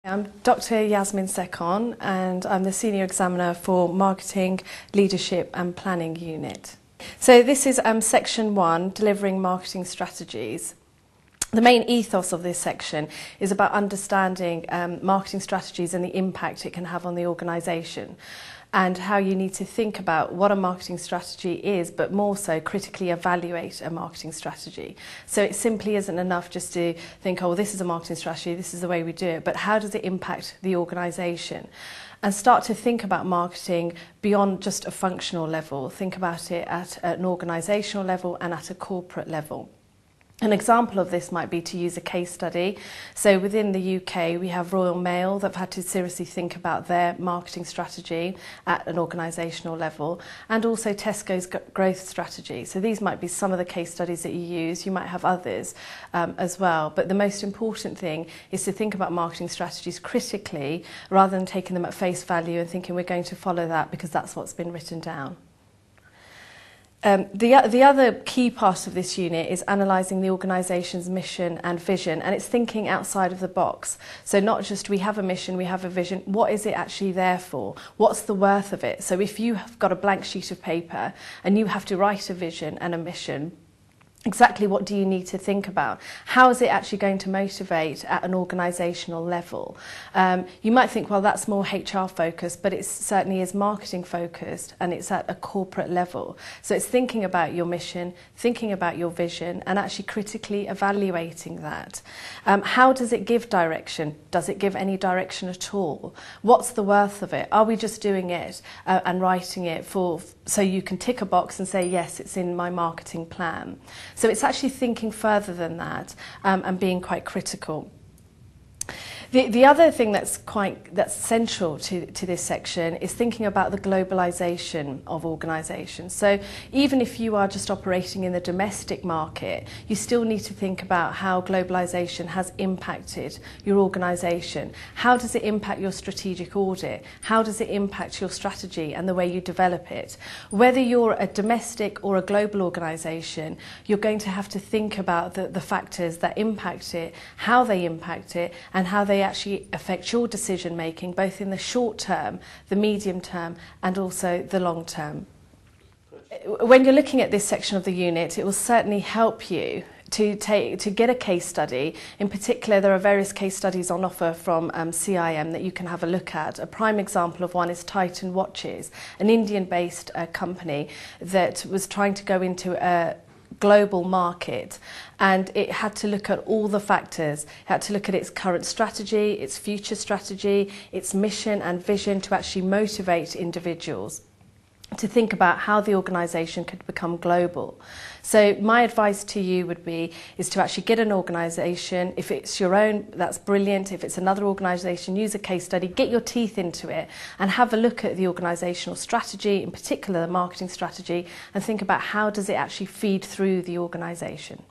I'm Dr. Yasmin Sekon and I'm the Senior Examiner for Marketing, Leadership and Planning Unit. So this is Section 1, Delivering Marketing Strategies. The main ethos of this section is about understanding marketing strategies and the impact it can have on the organisation, and how you need to think about what a marketing strategy is, but more so critically evaluate a marketing strategy. So it simply isn't enough just to think, oh, this is a marketing strategy, this is the way we do it, but how does it impact the organisation? And start to think about marketing beyond just a functional level. Think about it at an organisational level and at a corporate level. An example of this might be to use a case study. So within the UK, we have Royal Mail that have had to seriously think about their marketing strategy at an organisational level, and also Tesco's growth strategy. So these might be some of the case studies that you use. You might have others as well. But the most important thing is to think about marketing strategies critically, rather than taking them at face value and thinking we're going to follow that because that's what's been written down. The other key part of this unit is analysing the organisation's mission and vision, and it's thinking outside of the box. So not just we have a mission, we have a vision, what is it actually there for? What's the worth of it? So if you have got a blank sheet of paper and you have to write a vision and a mission, exactly what do you need to think about? How is it actually going to motivate at an organisational level? You might think, well, that's more HR focused, but it certainly is marketing focused, and it's at a corporate level. So it's thinking about your mission, thinking about your vision, and actually critically evaluating that. How does it give direction? Does it give any direction at all? What's the worth of it? Are we just doing it and writing it so you can tick a box and say, yes, it's in my marketing plan? So it's actually thinking further than that and being quite critical. The other thing that's central to this section is thinking about the globalisation of organisations. So even if you are just operating in the domestic market, you still need to think about how globalisation has impacted your organisation. How does it impact your strategic audit? How does it impact your strategy and the way you develop it? Whether you're a domestic or a global organisation, you're going to have to think about the factors that impact it, how they impact it, and how they actually affect your decision making, both in the short term, the medium term, and also the long term. When you're looking at this section of the unit, it will certainly help you to get a case study. In particular, there are various case studies on offer from CIM that you can have a look at. A prime example of one is Titan Watches, an Indian-based company that was trying to go into a global market, and it had to look at all the factors. It had to look at its current strategy, its future strategy, its mission and vision to actually motivate individuals to think about how the organisation could become global. So my advice to you would be is to actually get an organisation. If it's your own, that's brilliant. If it's another organisation, use a case study, get your teeth into it and have a look at the organisational strategy, in particular the marketing strategy, and think about how does it actually feed through the organisation.